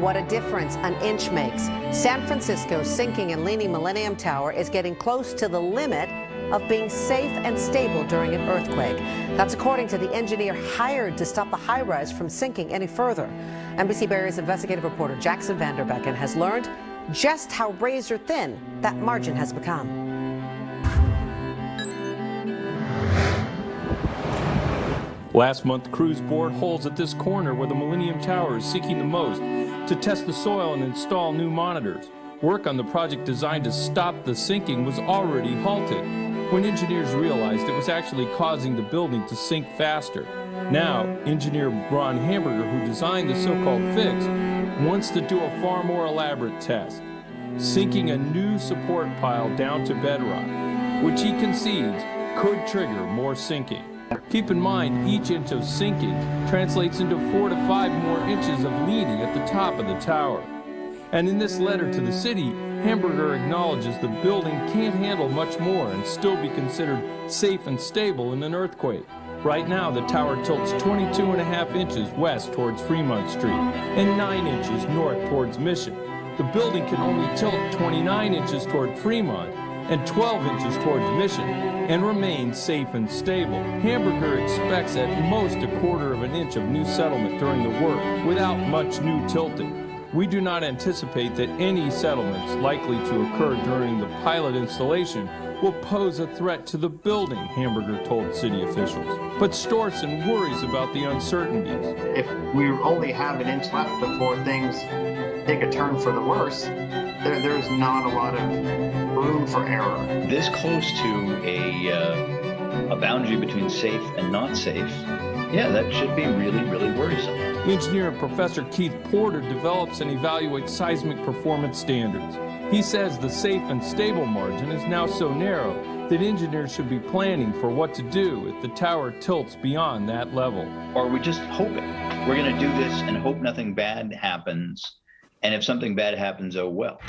what a difference an inch makes. San Francisco's sinking and leaning Millennium Tower is getting close to the limit of being safe and stable during an earthquake. That's according to the engineer hired to stop the high-rise from sinking any further. NBC Bay Area's investigative reporter Jackson Vanderbecken has learned just how razor-thin that margin has become. Last month, crews bored holes at this corner where the Millennium Tower is sinking the most to test the soil and install new monitors. Work on the project designed to stop the sinking was already halted when engineers realized it was actually causing the building to sink faster. Now, engineer Ron Hamburger, who designed the so-called fix, wants to do a far more elaborate test, sinking a new support pile down to bedrock, which he concedes could trigger more sinking. Keep in mind, each inch of sinking translates into 4 to 5 more inches of leaning at the top of the tower. And in this letter to the city, Hamburger acknowledges the building can't handle much more and still be considered safe and stable in an earthquake. Right now, the tower tilts 22.5 inches west towards Fremont Street and 9 inches north towards Mission. The building can only tilt 29 inches toward Fremont and 12 inches towards Mission and remain safe and stable. Hamburger expects at most a quarter of an inch of new settlement during the work without much new tilting. We do not anticipate that any settlements likely to occur during the pilot installation will pose a threat to the building, Hamburger told city officials. But Storson worries about the uncertainties. If we only have an inch left before things take a turn for the worse, there's not a lot of room for error. This close to a boundary between safe and not safe, yeah, that should be really, really worrisome. Engineer Professor Keith Porter develops and evaluates seismic performance standards. He says the safe and stable margin is now so narrow that engineers should be planning for what to do if the tower tilts beyond that level. Or we just hope it. We're going to do this and hope nothing bad happens. And if something bad happens, oh well.